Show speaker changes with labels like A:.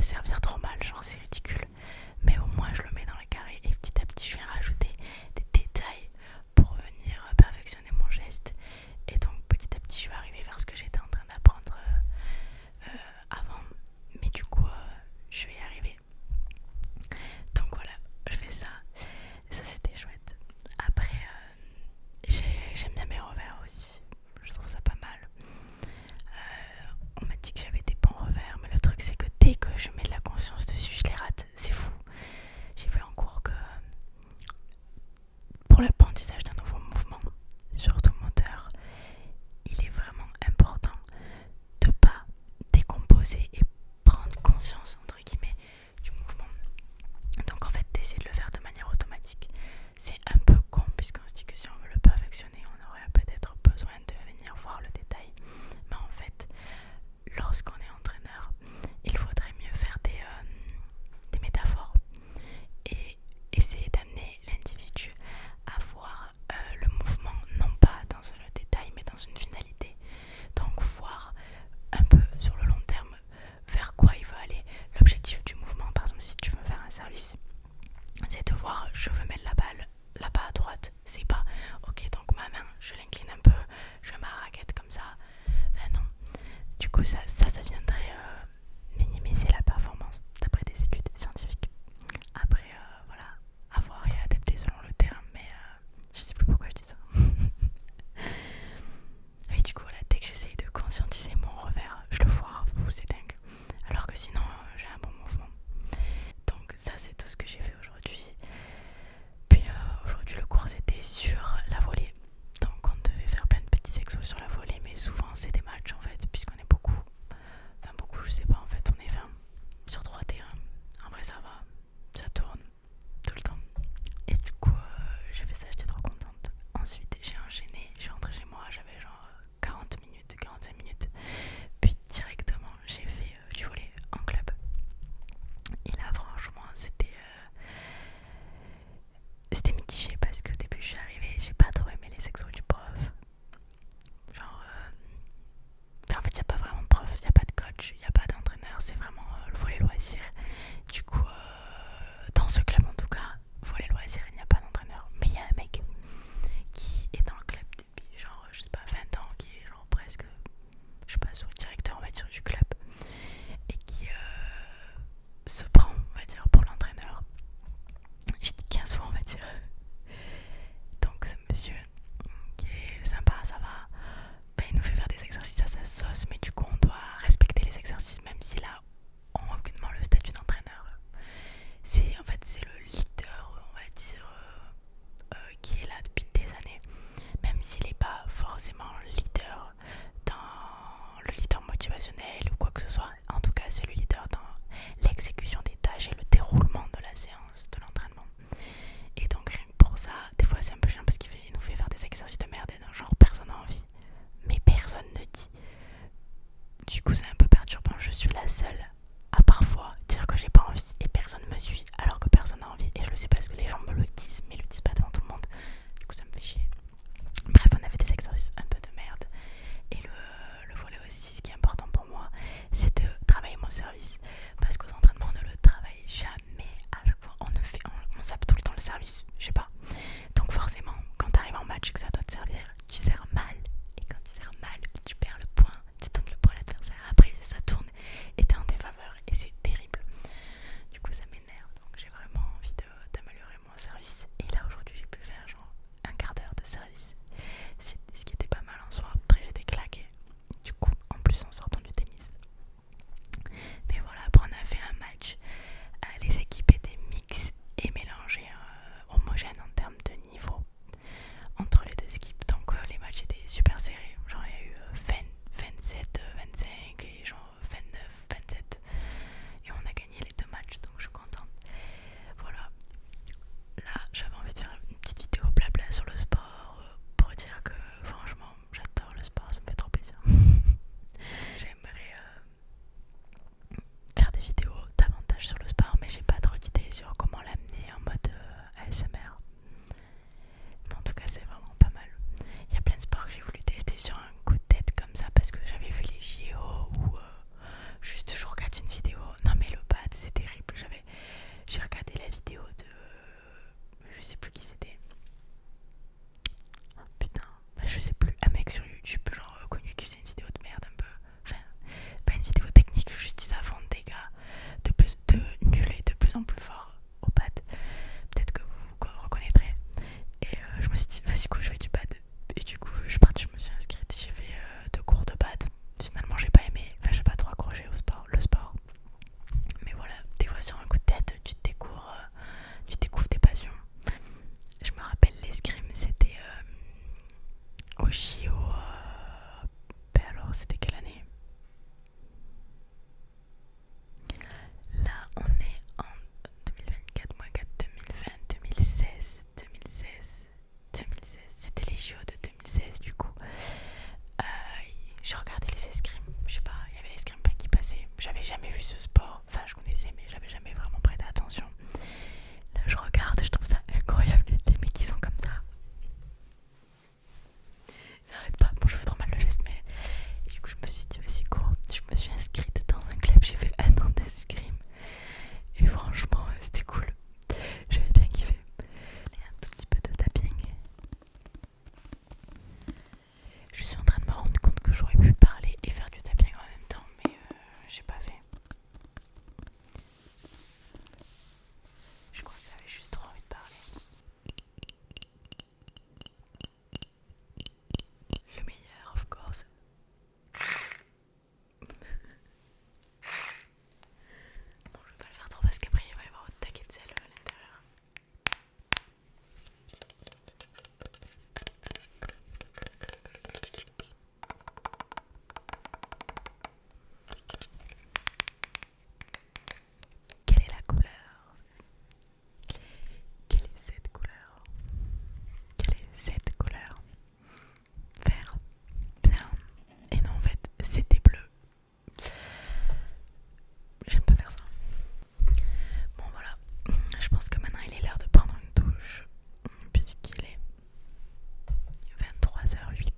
A: à servir trop mal, genre c'est ridicule. Mais au moins je le mets dans le carré et petit à petit je vais rajouter des détails pour venir perfectionner mon geste. Et donc petit à petit je vais arriver vers ce que j'étais en train d'apprendre avant. Mais du coup je vais y arriver. Donc voilà, je fais ça. Ça c'était chouette. Après j'aime bien mes revers aussi. Je trouve ça pas mal. On m'a dit que j'avais des bons revers, mais le truc c'est que dès que je mets de la conscience dessus, je les rate. C'est fou. J'ai vu en cours que pour l'apprentissage d'un nouveau mouvement, surtout moteur, il est vraiment important de pas décomposer et prendre conscience entre guillemets du mouvement. Donc en fait d'essayer de le faire de manière automatique. C'est un peu con puisqu'on se dit que si on veut le perfectionner, on aurait peut-être besoin de venir voir le détail. Mais en fait, lorsqu'on est entraîneur, il faudrait mieux faire des métaphores et essayer d'amener l'individu à voir le mouvement non pas dans le détail mais dans une finalité. Donc voir un peu sur le long terme vers quoi il veut aller. L'objectif du mouvement, par exemple si tu veux faire un service, c'est de voir je veux mettre la balle là-bas à droite. C'est pas ok donc ma main je l'incline un peu, je mets ma raquette comme ça. Ben non. Du coup ça viendrait minimiser la performance d'après des études scientifiques. Après voilà, à voir et adapter selon le terme, mais je sais plus pourquoi je dis ça. Oui du coup là, dès que j'essaye de conscientiser mon revers, je le foire, c'est dingue. Alors que sinon j'ai un bon mouvement. Donc ça c'est tout ce que j'ai fait aujourd'hui. Puis aujourd'hui le cours c'était sur la volée. Donc on devait faire plein de petits exos sur la volée, mais souvent c'est des matchs en fait, puisqu'on est beaucoup. Enfin beaucoup je sais pas en fait, on est 20 sur 3 terrains. En vrai ça va, ça tourne tout le temps. Et du coup j'ai fait ça, j'étais trop contente. Ensuite j'ai enchaîné, je suis rentrée chez moi, j'avais genre 40 minutes, 45 minutes. Puis directement j'ai fait du volley en club. Et là franchement c'était mitigé parce qu'au début je suis arrivée, j'ai pas trop aimé les exos du prof. Genre en fait il n'y a pas vraiment de prof, il n'y a pas de coach, il n'y a pas d'entraîneur, c'est vraiment le volley loisir. Du coup dans ce club en tout cas, volley loisir, il n'y a pas d'entraîneur. Mais il y a un mec qui est dans le club depuis genre je sais pas 20 ans, qui est genre presque je sais pas sur le directeur on va dire du club, et qui se prend on va dire pour l'entraîneur. J'ai dit 15 fois on va dire. Donc ce monsieur qui est sympa, ça va, ben, il nous fait faire des exercices à sa sauce, mais du coup on doit respecter les exercices même s'il a aucunement le statut d'entraîneur. En fait c'est le leader on va dire qui est là depuis des années, même s'il n'est pas forcément leader dans le leader motivationnel ou quoi que ce soit. En tout cas c'est le leader dans l'exécution des tâches et le déroulement de la séance de l'entraînement. Et donc rien que pour ça, des fois c'est un peu chiant parce qu'il nous fait faire des exercices de merde et genre personne n'a envie. Mais personne ne dit. Du coup c'est un peu perturbant, je suis la seule à parfois dire que j'ai pas envie et personne me suit alors que personne n'a envie. Et je le sais parce que les gens me le disent mais ils le disent pas devant tout le monde. Du coup ça me fait chier. Bref, on a fait des exercices un peu de merde. Et le volet aussi, ce qui est important pour moi, c'est de travailler mon service. Parce qu'aux entraînements, on ne le travaille jamais. À chaque fois, on zappe tout le temps le service. Je sais pas. Donc forcément, quand tu arrives en match et que ça doit te servir, tu sers mal. Et quand tu sers mal, tu perds le point. Tu donnes le point à l'adversaire. Après, ça tourne et t'es en défaveur. Et c'est terrible. Du coup, ça m'énerve. Donc j'ai vraiment envie d'améliorer mon service. Et là, aujourd'hui, j'ai pu faire genre un quart d'heure de service. Ce qui était pas mal en soi. Après j'étais claquée. Du coup en plus en sortant du tennis. Mais voilà, après on a fait un match. Les équipes étaient mixtes et mélangées ce sport. Enfin, je connaissais, mais j'avais jamais vraiment prêté attention. Là, je regarde et je trouve ça incroyable. Les mecs qui sont comme ça. Ça arrête pas. Bon, je fais trop mal le geste, mais du coup, je me suis dit, vas-y, go. Je me suis inscrite dans un club. J'ai fait un an d'escrime. Et franchement, c'était cool. J'avais bien kiffé. Et un tout petit peu de tapping. Je suis en train de me rendre compte que j'aurais pu parler et faire du tapping en même temps, mais j'ai pas fait. Je crois que j'avais juste trop envie de parler. Le meilleur, of course. Bon, je vais pas le faire trop parce qu'après il va y avoir un taquet de sel à l'intérieur. Quelle est la couleur? Quelle est cette couleur? Quelle est cette couleur? Vert. Bien. Et non, en fait, c'était bleu. J'aime pas faire ça. Bon, voilà. Je pense que maintenant il est l'heure de prendre une douche. Puisqu'il est 23h08.